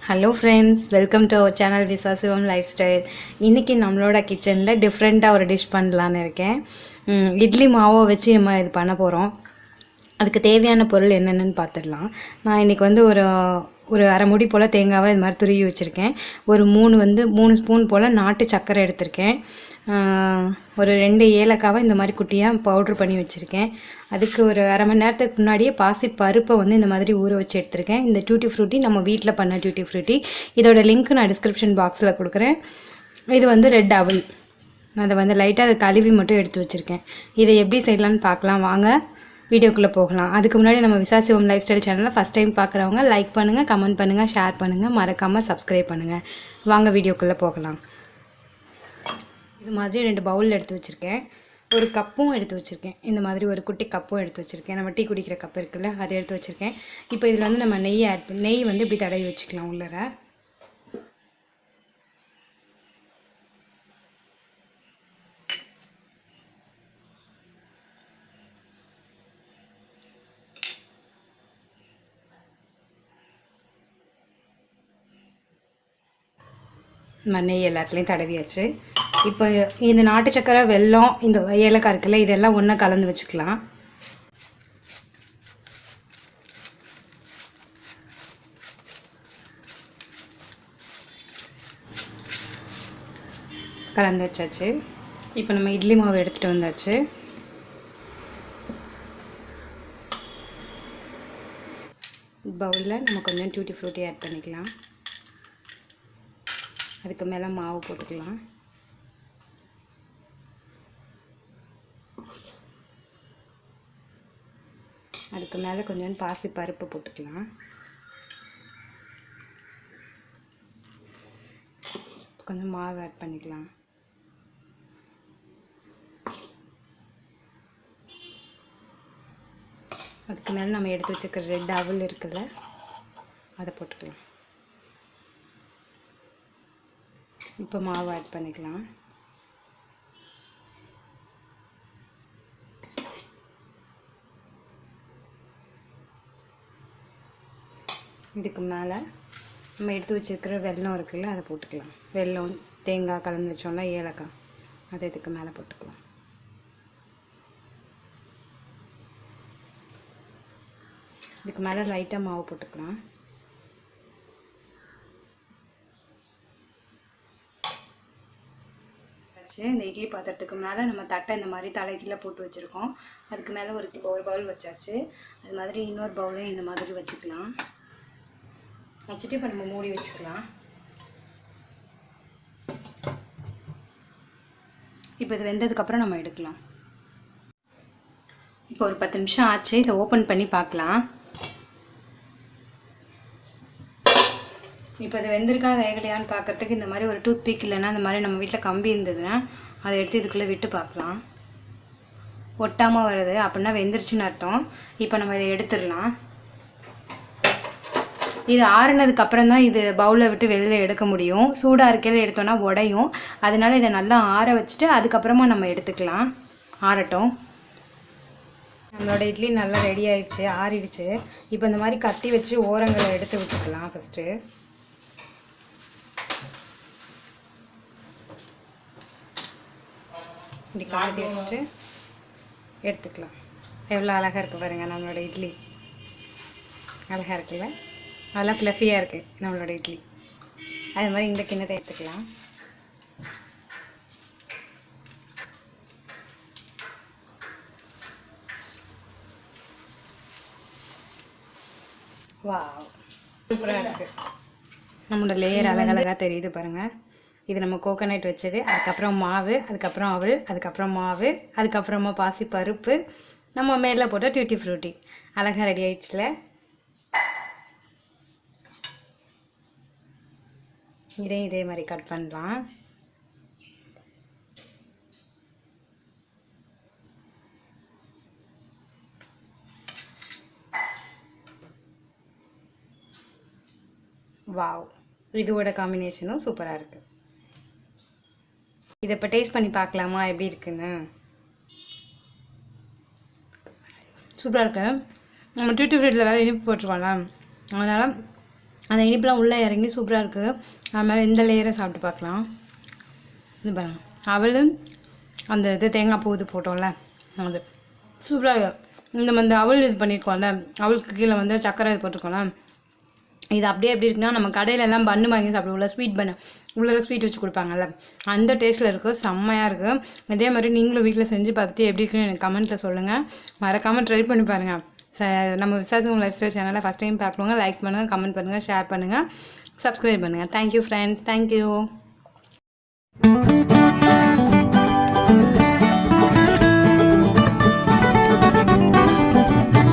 Hello friends, welcome to our channel Visa Sivam life style நம்மளோட கிச்சனில் டிஃப்ரெண்ட்டாக ஒரு டிஷ் பண்ணலான்னு இருக்கேன். இட்லி மாவை வச்சு நம்ம இது பண்ண போகிறோம். அதுக்கு தேவையான பொருள் என்னென்னு பார்த்துடலாம். நான் இன்றைக்கி வந்து ஒரு அரை முடி போல் தேங்காவை இது மாதிரி துருவி வச்சுருக்கேன். ஒரு 3 ஸ்பூன் போல் நாட்டு சர்க்கரை எடுத்திருக்கேன். ஒரு 2 ஏலக்காவை இந்த மாதிரி குட்டியாக பவுட்ரு பண்ணி வச்சுருக்கேன். அதுக்கு ஒரு அரை மணி நேரத்துக்கு முன்னாடியே பாசி பருப்பை வந்து இந்த மாதிரி ஊற வச்சு எடுத்திருக்கேன். இந்த டியூட்டி ஃப்ரூட்டி நம்ம வீட்டில் பண்ண டியூட்டி ஃப்ரூட்டி, இதோட லிங்க் நான் டிஸ்கிரிப்ஷன் பாக்ஸில் கொடுக்குறேன். இது வந்து ரெட் அவல், அதை வந்து லைட்டாக அதை கழுவி மட்டும் எடுத்து வச்சுருக்கேன். இதை எப்படி செய்யலான்னு பார்க்கலாம் வாங்க, வீடியோக்குள்ளே போகலாம். அதுக்கு முன்னாடி நம்ம விசா சிவம் லைஃப் ஸ்டைல் சேனலில் ஃபஸ்ட் டைம் பார்க்குறவங்க லைக் பண்ணுங்கள், கமெண்ட் பண்ணுங்கள், ஷேர் பண்ணுங்கள், மறக்காமல் சப்ஸ்கிரைப் பண்ணுங்கள். வாங்க வீடியோக்குள்ளே போகலாம். இது மாதிரி 2 பவுல் எடுத்து வச்சுருக்கேன். ஒரு கப்பும் எடுத்து வச்சுருக்கேன். இந்த மாதிரி ஒரு குட்டி கப்பும் எடுத்து வச்சுருக்கேன். நம்ம டீ குடிக்கிற கப்பு இருக்குல்ல, அதை எடுத்து வச்சுருக்கேன். இப்போ இதில் வந்து நம்ம நெய் வந்து இப்படி தடவி வச்சுக்கலாம் உள்ளர. நெய் எல்லாத்துலேயும் தடவியாச்சு. இப்போ இந்த நாட்டு சக்கரை, வெல்லம், இந்த ஏலக்காய் இருக்குல்ல, இதெல்லாம் ஒன்றா கலந்து வச்சுக்கலாம். கலந்து வச்சாச்சு. இப்போ நம்ம இட்லி மாவு எடுத்துகிட்டு வந்தாச்சு. பவுலில் நம்ம கொஞ்சம் டியூட்டி ஃப்ரூட்டி ஆட் பண்ணிக்கலாம். அதுக்கு மேலே மாவு போட்டுக்கலாம். அதுக்கு மேலே கொஞ்சம் பாசி பருப்பு போட்டுக்கலாம். கொஞ்சம் மாவு ஆட் பண்ணிக்கலாம். அதுக்கு மேலே நம்ம எடுத்து வச்சுக்கிற ரெட் அவல் இருக்குல்ல, அதை போட்டுக்கலாம். இப்போ மாவு ஆட் பண்ணிக்கலாம். இதுக்கு மேலே நம்ம எடுத்து வச்சுருக்கிற வெல்லம் இருக்குல்ல, அதை போட்டுக்கலாம். வெல்லம், தேங்காய் கலந்து வச்சோம்ல, ஏலக்காய், அதை இதுக்கு மேலே போட்டுக்கலாம். இதுக்கு மேலே லைட்டாக மாவு போட்டுக்கலாம். இந்த இட்லி பாத்திரத்துக்கு மேலே நம்ம தட்டை இந்த மாதிரி தலைகீழ போட்டு வச்சுருக்கோம். அதுக்கு மேலே ஒரு பவுல் வச்சாச்சு. அது மாதிரி இன்னொரு பவுலையும் இந்த மாதிரி வச்சுக்கலாம். வச்சுட்டு இப்போ நம்ம மூடி வச்சுக்கலாம். இப்போ இது வெந்ததுக்கப்புறம் நம்ம எடுக்கலாம். இப்போ ஒரு 10 நிமிஷம் ஆச்சு. இதை ஓப்பன் பண்ணி பார்க்கலாம். இப்போ இது வெந்திருக்கா வேகலையான்னு பார்க்குறதுக்கு இந்த மாதிரி ஒரு டூத் பிக் இல்லைன்னா இந்த மாதிரி நம்ம வீட்டில் கம்பி இருந்ததுன்னா அதை எடுத்து இதுக்குள்ளே விட்டு பார்க்கலாம். ஒட்டாமல் வருது அப்படின்னா வெந்துருச்சுன்னு அர்த்தம். இப்போ நம்ம இதை எடுத்துடலாம். இது ஆறுனதுக்கப்புறம் தான் இது பவுலை விட்டு வெளியில் எடுக்க முடியும். சூடாக இருக்கையில் எடுத்தோன்னா உடையும். அதனால இதை நல்லா ஆற வச்சுட்டு அதுக்கப்புறமா நம்ம எடுத்துக்கலாம். ஆறட்டும். நம்மளோட இட்லி நல்லா ரெடி ஆயிடுச்சு, ஆறிடுச்சு. இப்போ இந்த மாதிரி கத்தி வச்சு ஓரங்களை எடுத்து விட்டுக்கலாம். ஃபஸ்ட்டு இப்படி கலத்தி வச்சுட்டு எடுத்துக்கலாம். எவ்வளோ அழகாக இருக்குது பாருங்கள் நம்மளோட இட்லி. அழகாக இருக்குல்ல, நல்லா ஃப்ளஃபியாக இருக்குது நம்மளோட இட்லி. அது மாதிரி இந்த கிண்ணத்தை எடுத்துக்கலாம். வாவ், சூப்பராக இருக்குது. நம்மளோட லேயர் அழகழகாக தெரியுது பாருங்கள். இது நம்ம கோகோனட் வச்சது, அதுக்கப்புறம் மாவு, அதுக்கப்புறம் அவல், அதுக்கப்புறம் மாவு, அதுக்கப்புறமா பாசி பருப்பு, நம்ம மேலே போட்ட டியூட்டி ஃப்ரூட்டி. அழகாக ரெடி ஆயிடுச்சுல. இதையும் இதே மாதிரி கட் பண்ணலாம். வாவ், இதோட காம்பினேஷனும் சூப்பராக இருக்குது. இதை இப்போ டேஸ்ட் பண்ணி பார்க்கலாமா எப்படி இருக்குன்னு. சூப்பராக இருக்கு. நம்ம டியூட்டி ஃப்ரூட்டியில் வேறு இனிப்பு போட்டுருக்கோம்ல, அதனால் அந்த இனிப்புலாம் உள்ளே இறங்கி சூப்பராக இருக்குது. அதுமாதிரி இந்த லேயரை சாப்பிட்டு பார்க்கலாம். இது பாருங்க, அவள் அந்த இது தேங்காய் பூ இது போட்டோம்ல அது சூப்பராக இருக்குது. இந்த அவள் இது பண்ணியிருக்கோம்ல, அவளுக்கு கீழே வந்து சக்கரை இது போட்டிருக்கோம்ல, இது அப்படியே எப்படி இருக்குன்னா நம்ம கடையிலலாம் பன்னு வாங்கி சாப்பிடுவோம்ல, ஸ்வீட் பண்ணு உள்ளே ஸ்வீட் வச்சு கொடுப்பாங்கல்ல, அந்த டேஸ்ட்டில் இருக்குது. செம்மையாக இருக்குது. இதே மாதிரி நீங்களும் வீட்டில் செஞ்சு பார்த்துட்டு எப்படி இருக்குன்னு எனக்கு கமெண்ட்டில் சொல்லுங்கள். மறக்காமல் ட்ரை பண்ணி பாருங்கள். நம்ம விசாசியம் லைஃப் ஸ்டைல் சேனலை ஃபஸ்ட் டைம் பார்க்குறவங்க லைக் பண்ணுங்கள், கமெண்ட் பண்ணுங்கள், ஷேர் பண்ணுங்கள், சப்ஸ்கிரைப் பண்ணுங்கள். Thank you friends, thank you.